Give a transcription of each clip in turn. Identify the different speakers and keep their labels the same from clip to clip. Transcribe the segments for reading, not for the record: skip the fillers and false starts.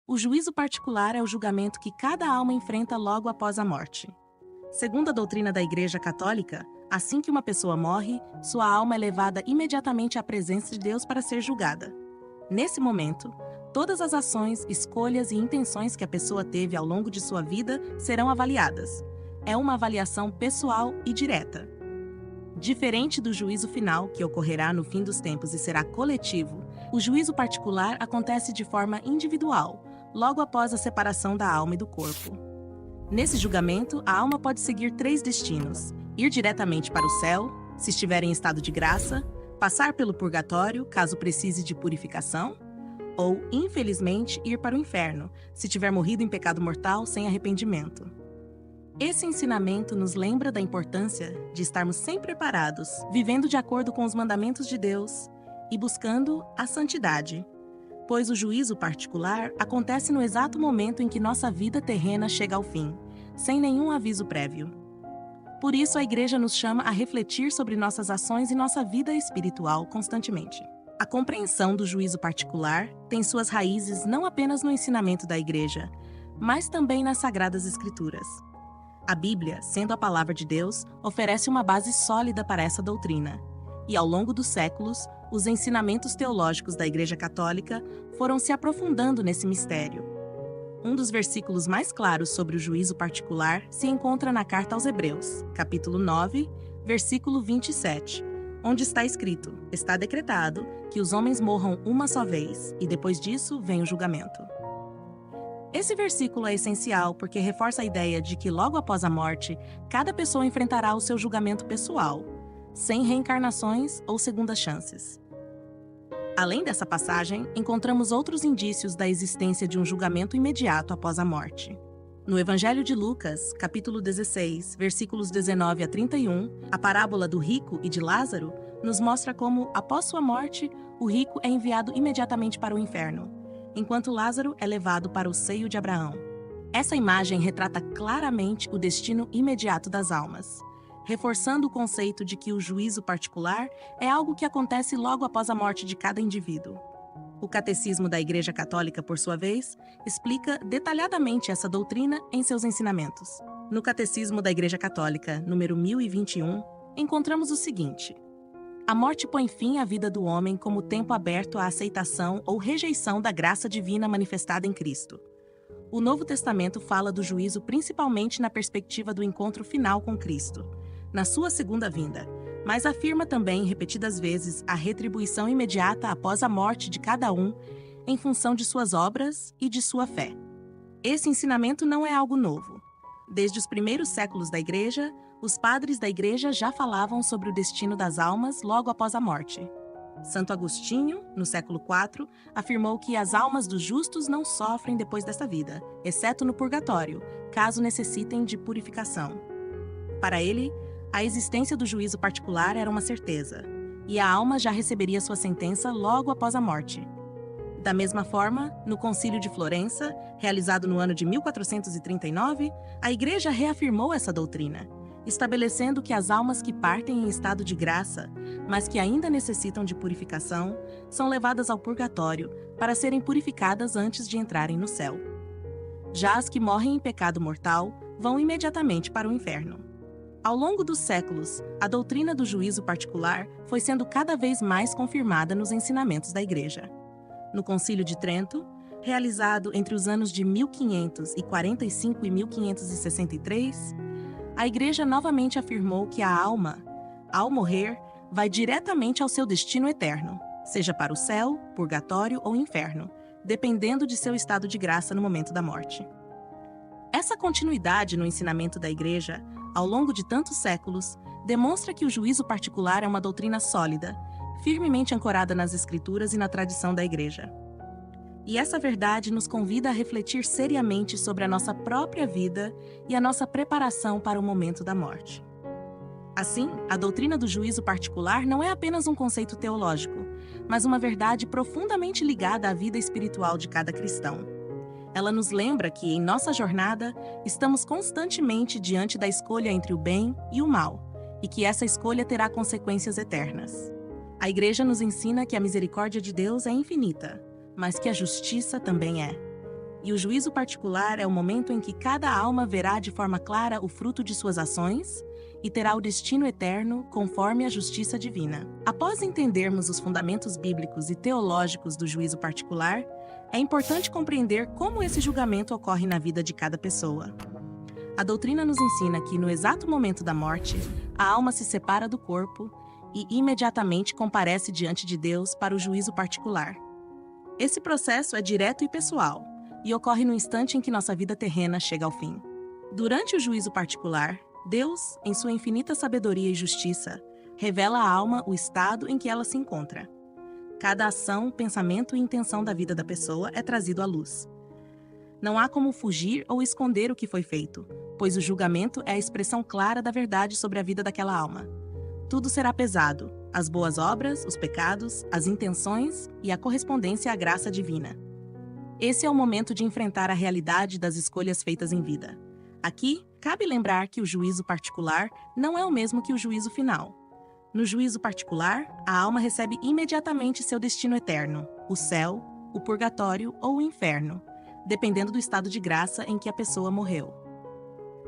Speaker 1: O juízo particular é o julgamento que cada alma enfrenta logo após a morte. Segundo a doutrina da Igreja Católica, assim que uma pessoa morre, sua alma é levada imediatamente à presença de Deus para ser julgada. Nesse momento, todas as ações, escolhas e intenções que a pessoa teve ao longo de sua vida serão avaliadas. É uma avaliação pessoal e direta. Diferente do juízo final, que ocorrerá no fim dos tempos e será coletivo, o juízo particular acontece de forma individual, logo após a separação da alma e do corpo. Nesse julgamento, a alma pode seguir 3 destinos: ir diretamente para o céu, se estiver em estado de graça, passar pelo purgatório, caso precise de purificação, ou, infelizmente, ir para o inferno, se tiver morrido em pecado mortal sem arrependimento. Esse ensinamento nos lembra da importância de estarmos sempre preparados, vivendo de acordo com os mandamentos de Deus e buscando a santidade, pois o juízo particular acontece no exato momento em que nossa vida terrena chega ao fim, sem nenhum aviso prévio. Por isso, a Igreja nos chama a refletir sobre nossas ações e nossa vida espiritual constantemente. A compreensão do juízo particular tem suas raízes não apenas no ensinamento da Igreja, mas também nas Sagradas Escrituras. A Bíblia, sendo a palavra de Deus, oferece uma base sólida para essa doutrina. E ao longo dos séculos, os ensinamentos teológicos da Igreja Católica foram se aprofundando nesse mistério. Um dos versículos mais claros sobre o juízo particular se encontra na Carta aos Hebreus, capítulo 9, versículo 27, onde está escrito: "Está decretado que os homens morram uma só vez, e depois disso vem o julgamento." Esse versículo é essencial porque reforça a ideia de que logo após a morte, cada pessoa enfrentará o seu julgamento pessoal, sem reencarnações ou segundas chances. Além dessa passagem, encontramos outros indícios da existência de um julgamento imediato após a morte. No Evangelho de Lucas, capítulo 16, versículos 19 a 31, a parábola do rico e de Lázaro nos mostra como, após sua morte, o rico é enviado imediatamente para o inferno, enquanto Lázaro é levado para o seio de Abraão. Essa imagem retrata claramente o destino imediato das almas, reforçando o conceito de que o juízo particular é algo que acontece logo após a morte de cada indivíduo. O Catecismo da Igreja Católica, por sua vez, explica detalhadamente essa doutrina em seus ensinamentos. No Catecismo da Igreja Católica, número 1021, encontramos o seguinte: a morte põe fim à vida do homem como tempo aberto à aceitação ou rejeição da graça divina manifestada em Cristo. O Novo Testamento fala do juízo principalmente na perspectiva do encontro final com Cristo, na sua segunda vinda, mas afirma também, repetidas vezes, a retribuição imediata após a morte de cada um, em função de suas obras e de sua fé. Esse ensinamento não é algo novo. Desde os primeiros séculos da Igreja, os padres da Igreja já falavam sobre o destino das almas logo após a morte. Santo Agostinho, no século IV, afirmou que as almas dos justos não sofrem depois desta vida, exceto no purgatório, caso necessitem de purificação. Para ele, a existência do juízo particular era uma certeza, e a alma já receberia sua sentença logo após a morte. Da mesma forma, no Concílio de Florença, realizado no ano de 1439, a Igreja reafirmou essa doutrina, estabelecendo que as almas que partem em estado de graça, mas que ainda necessitam de purificação, são levadas ao purgatório para serem purificadas antes de entrarem no céu. Já as que morrem em pecado mortal vão imediatamente para o inferno. Ao longo dos séculos, a doutrina do juízo particular foi sendo cada vez mais confirmada nos ensinamentos da Igreja. No Concílio de Trento, realizado entre os anos de 1545 e 1563, a Igreja novamente afirmou que a alma, ao morrer, vai diretamente ao seu destino eterno, seja para o céu, purgatório ou inferno, dependendo de seu estado de graça no momento da morte. Essa continuidade no ensinamento da Igreja, ao longo de tantos séculos, demonstra que o juízo particular é uma doutrina sólida, firmemente ancorada nas Escrituras e na tradição da Igreja. E essa verdade nos convida a refletir seriamente sobre a nossa própria vida e a nossa preparação para o momento da morte. Assim, a doutrina do juízo particular não é apenas um conceito teológico, mas uma verdade profundamente ligada à vida espiritual de cada cristão. Ela nos lembra que, em nossa jornada, estamos constantemente diante da escolha entre o bem e o mal, e que essa escolha terá consequências eternas. A Igreja nos ensina que a misericórdia de Deus é infinita, mas que a justiça também é. E o juízo particular é o momento em que cada alma verá de forma clara o fruto de suas ações e terá o destino eterno conforme a justiça divina. Após entendermos os fundamentos bíblicos e teológicos do juízo particular, é importante compreender como esse julgamento ocorre na vida de cada pessoa. A doutrina nos ensina que, no exato momento da morte, a alma se separa do corpo e imediatamente comparece diante de Deus para o juízo particular. Esse processo é direto e pessoal, e ocorre no instante em que nossa vida terrena chega ao fim. Durante o juízo particular, Deus, em sua infinita sabedoria e justiça, revela à alma o estado em que ela se encontra. Cada ação, pensamento e intenção da vida da pessoa é trazido à luz. Não há como fugir ou esconder o que foi feito, pois o julgamento é a expressão clara da verdade sobre a vida daquela alma. Tudo será pesado: as boas obras, os pecados, as intenções e a correspondência à graça divina. Esse é o momento de enfrentar a realidade das escolhas feitas em vida. Aqui, cabe lembrar que o juízo particular não é o mesmo que o juízo final. No juízo particular, a alma recebe imediatamente seu destino eterno, o céu, o purgatório ou o inferno, dependendo do estado de graça em que a pessoa morreu.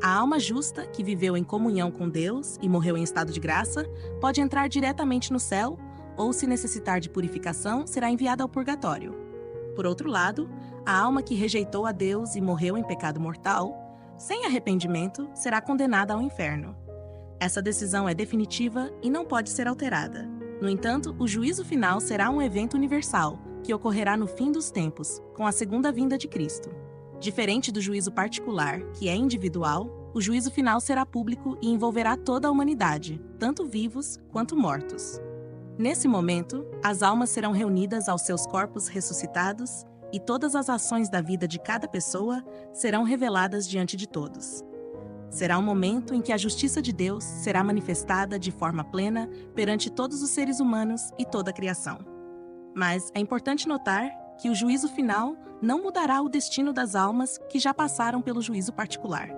Speaker 1: A alma justa, que viveu em comunhão com Deus e morreu em estado de graça, pode entrar diretamente no céu ou, se necessitar de purificação, será enviada ao purgatório. Por outro lado, a alma que rejeitou a Deus e morreu em pecado mortal, sem arrependimento, será condenada ao inferno. Essa decisão é definitiva e não pode ser alterada. No entanto, o juízo final será um evento universal, que ocorrerá no fim dos tempos, com a segunda vinda de Cristo. Diferente do juízo particular, que é individual, o juízo final será público e envolverá toda a humanidade, tanto vivos quanto mortos. Nesse momento, as almas serão reunidas aos seus corpos ressuscitados e todas as ações da vida de cada pessoa serão reveladas diante de todos. Será um momento em que a justiça de Deus será manifestada de forma plena perante todos os seres humanos e toda a criação. Mas é importante notar que o juízo final não mudará o destino das almas que já passaram pelo juízo particular.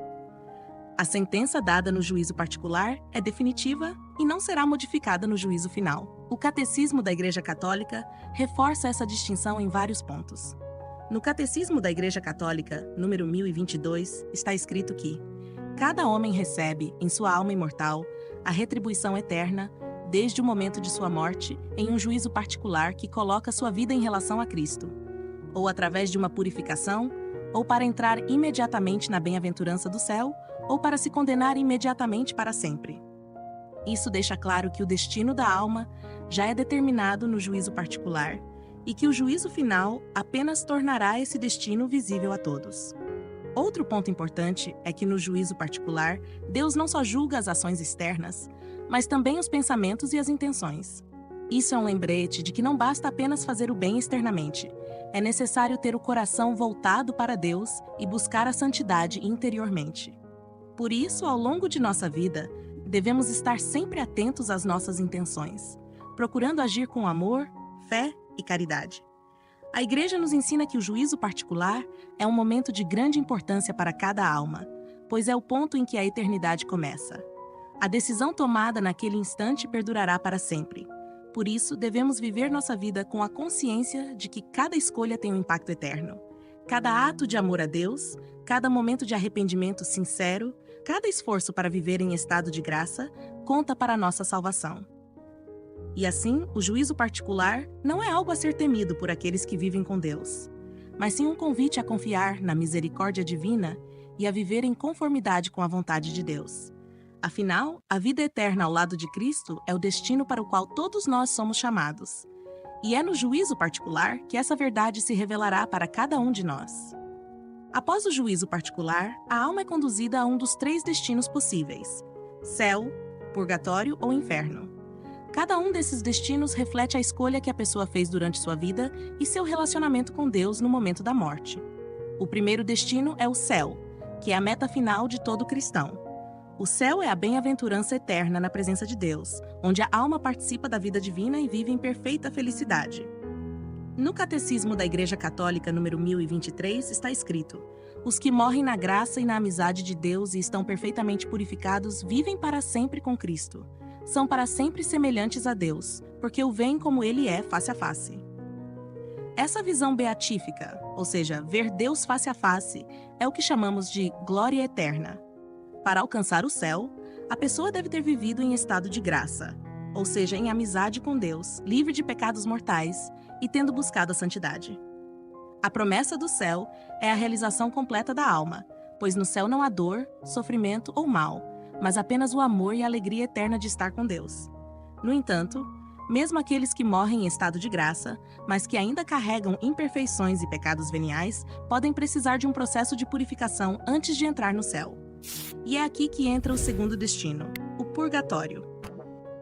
Speaker 1: A sentença dada no juízo particular é definitiva e não será modificada no juízo final. O Catecismo da Igreja Católica reforça essa distinção em vários pontos. No Catecismo da Igreja Católica, número 1022, está escrito que cada homem recebe, em sua alma imortal, a retribuição eterna, desde o momento de sua morte, em um juízo particular que coloca sua vida em relação a Cristo, ou através de uma purificação, ou para entrar imediatamente na bem-aventurança do céu, ou para se condenar imediatamente para sempre. Isso deixa claro que o destino da alma já é determinado no juízo particular e que o juízo final apenas tornará esse destino visível a todos. Outro ponto importante é que no juízo particular, Deus não só julga as ações externas, mas também os pensamentos e as intenções. Isso é um lembrete de que não basta apenas fazer o bem externamente. É necessário ter o coração voltado para Deus e buscar a santidade interiormente. Por isso, ao longo de nossa vida, devemos estar sempre atentos às nossas intenções, procurando agir com amor, fé e caridade. A Igreja nos ensina que o juízo particular é um momento de grande importância para cada alma, pois é o ponto em que a eternidade começa. A decisão tomada naquele instante perdurará para sempre. Por isso, devemos viver nossa vida com a consciência de que cada escolha tem um impacto eterno. Cada ato de amor a Deus, cada momento de arrependimento sincero, cada esforço para viver em estado de graça, conta para a nossa salvação. E assim, o juízo particular não é algo a ser temido por aqueles que vivem com Deus, mas sim um convite a confiar na misericórdia divina e a viver em conformidade com a vontade de Deus. Afinal, a vida eterna ao lado de Cristo é o destino para o qual todos nós somos chamados. E é no juízo particular que essa verdade se revelará para cada um de nós. Após o juízo particular, a alma é conduzida a um dos 3 destinos possíveis: céu, purgatório ou inferno. Cada um desses destinos reflete a escolha que a pessoa fez durante sua vida e seu relacionamento com Deus no momento da morte. O primeiro destino é o céu, que é a meta final de todo cristão. O céu é a bem-aventurança eterna na presença de Deus, onde a alma participa da vida divina e vive em perfeita felicidade. No Catecismo da Igreja Católica, número 1023, está escrito: os que morrem na graça e na amizade de Deus e estão perfeitamente purificados vivem para sempre com Cristo. São para sempre semelhantes a Deus, porque o veem como Ele é face a face. Essa visão beatífica, ou seja, ver Deus face a face, é o que chamamos de glória eterna. Para alcançar o céu, a pessoa deve ter vivido em estado de graça, ou seja, em amizade com Deus, livre de pecados mortais e tendo buscado a santidade. A promessa do céu é a realização completa da alma, pois no céu não há dor, sofrimento ou mal, mas apenas o amor e a alegria eterna de estar com Deus. No entanto, mesmo aqueles que morrem em estado de graça, mas que ainda carregam imperfeições e pecados veniais, podem precisar de um processo de purificação antes de entrar no céu. E é aqui que entra o segundo destino, o purgatório.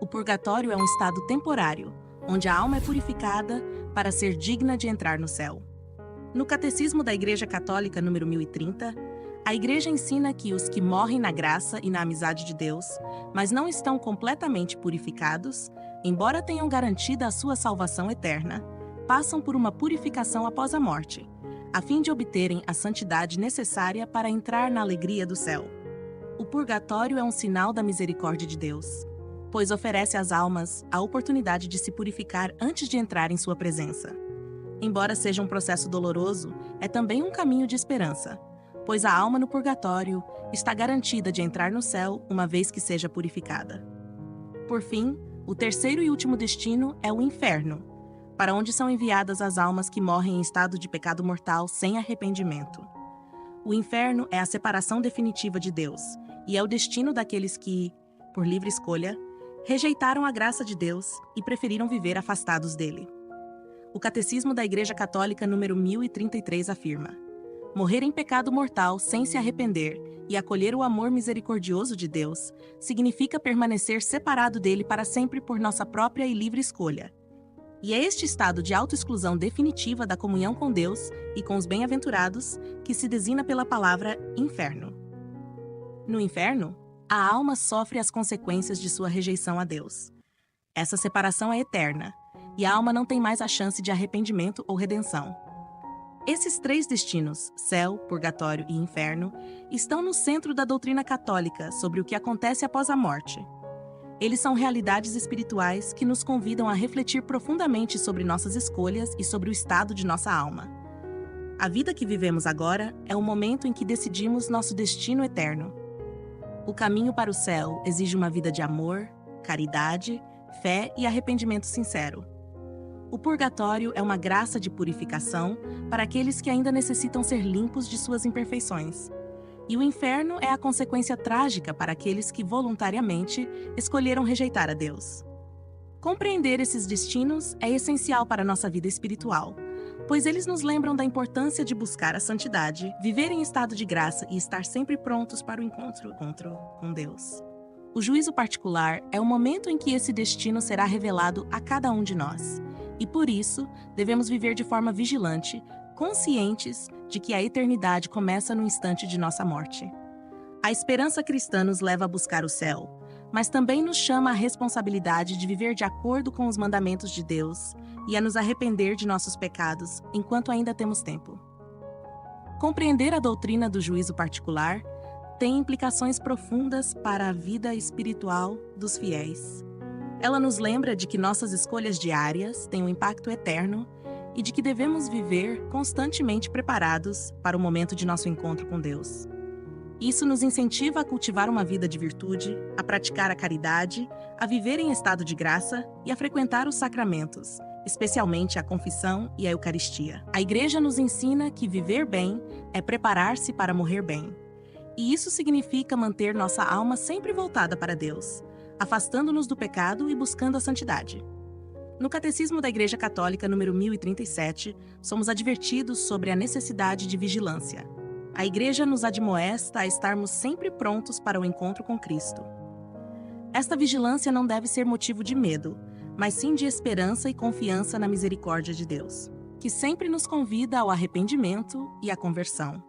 Speaker 1: O purgatório é um estado temporário, onde a alma é purificada para ser digna de entrar no céu. No Catecismo da Igreja Católica número 1030, a Igreja ensina que os que morrem na graça e na amizade de Deus, mas não estão completamente purificados, embora tenham garantida a sua salvação eterna, passam por uma purificação após a morte, a fim de obterem a santidade necessária para entrar na alegria do céu. O purgatório é um sinal da misericórdia de Deus, pois oferece às almas a oportunidade de se purificar antes de entrar em sua presença. Embora seja um processo doloroso, é também um caminho de esperança, pois a alma no purgatório está garantida de entrar no céu uma vez que seja purificada. Por fim, o terceiro e último destino é o inferno, para onde são enviadas as almas que morrem em estado de pecado mortal sem arrependimento. O inferno é a separação definitiva de Deus, e é o destino daqueles que, por livre escolha, rejeitaram a graça de Deus e preferiram viver afastados dele. O Catecismo da Igreja Católica número 1033 afirma: morrer em pecado mortal sem se arrepender e acolher o amor misericordioso de Deus significa permanecer separado dele para sempre por nossa própria e livre escolha. E é este estado de autoexclusão definitiva da comunhão com Deus e com os bem-aventurados que se designa pela palavra inferno. No inferno, a alma sofre as consequências de sua rejeição a Deus. Essa separação é eterna, e a alma não tem mais a chance de arrependimento ou redenção. Esses três destinos, céu, purgatório e inferno, estão no centro da doutrina católica sobre o que acontece após a morte. Eles são realidades espirituais que nos convidam a refletir profundamente sobre nossas escolhas e sobre o estado de nossa alma. A vida que vivemos agora é o momento em que decidimos nosso destino eterno. O caminho para o céu exige uma vida de amor, caridade, fé e arrependimento sincero. O purgatório é uma graça de purificação para aqueles que ainda necessitam ser limpos de suas imperfeições. E o inferno é a consequência trágica para aqueles que voluntariamente escolheram rejeitar a Deus. Compreender esses destinos é essencial para a nossa vida espiritual, pois eles nos lembram da importância de buscar a santidade, viver em estado de graça e estar sempre prontos para o encontro com Deus. O juízo particular é o momento em que esse destino será revelado a cada um de nós. E por isso, devemos viver de forma vigilante, conscientes de que a eternidade começa no instante de nossa morte. A esperança cristã nos leva a buscar o céu, mas também nos chama à responsabilidade de viver de acordo com os mandamentos de Deus e a nos arrepender de nossos pecados enquanto ainda temos tempo. Compreender a doutrina do juízo particular tem implicações profundas para a vida espiritual dos fiéis. Ela nos lembra de que nossas escolhas diárias têm um impacto eterno e de que devemos viver constantemente preparados para o momento de nosso encontro com Deus. Isso nos incentiva a cultivar uma vida de virtude, a praticar a caridade, a viver em estado de graça e a frequentar os sacramentos, especialmente a confissão e a Eucaristia. A Igreja nos ensina que viver bem é preparar-se para morrer bem. E isso significa manter nossa alma sempre voltada para Deus, afastando-nos do pecado e buscando a santidade. No Catecismo da Igreja Católica número 1037, somos advertidos sobre a necessidade de vigilância. A Igreja nos admoesta a estarmos sempre prontos para o encontro com Cristo. Esta vigilância não deve ser motivo de medo, mas sim de esperança e confiança na misericórdia de Deus, que sempre nos convida ao arrependimento e à conversão.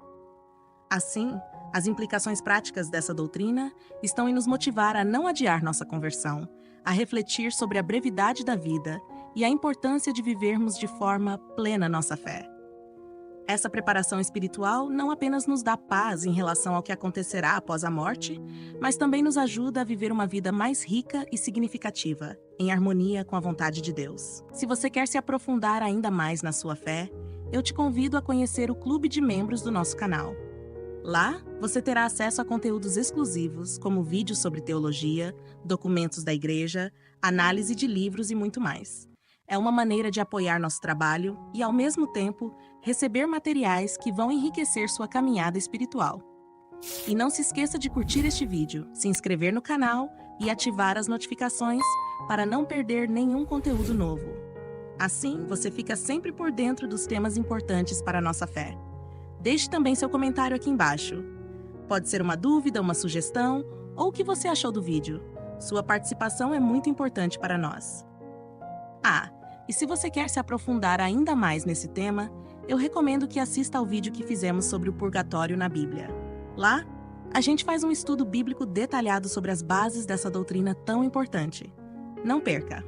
Speaker 1: Assim, as implicações práticas dessa doutrina estão em nos motivar a não adiar nossa conversão, a refletir sobre a brevidade da vida e a importância de vivermos de forma plena nossa fé. Essa preparação espiritual não apenas nos dá paz em relação ao que acontecerá após a morte, mas também nos ajuda a viver uma vida mais rica e significativa, em harmonia com a vontade de Deus. Se você quer se aprofundar ainda mais na sua fé, eu te convido a conhecer o clube de membros do nosso canal. Lá, você terá acesso a conteúdos exclusivos, como vídeos sobre teologia, documentos da igreja, análise de livros e muito mais. É uma maneira de apoiar nosso trabalho e, ao mesmo tempo, receber materiais que vão enriquecer sua caminhada espiritual. E não se esqueça de curtir este vídeo, se inscrever no canal e ativar as notificações para não perder nenhum conteúdo novo. Assim, você fica sempre por dentro dos temas importantes para a nossa fé. Deixe também seu comentário aqui embaixo. Pode ser uma dúvida, uma sugestão ou o que você achou do vídeo. Sua participação é muito importante para nós. E se você quer se aprofundar ainda mais nesse tema, eu recomendo que assista ao vídeo que fizemos sobre o purgatório na Bíblia. Lá, a gente faz um estudo bíblico detalhado sobre as bases dessa doutrina tão importante. Não perca!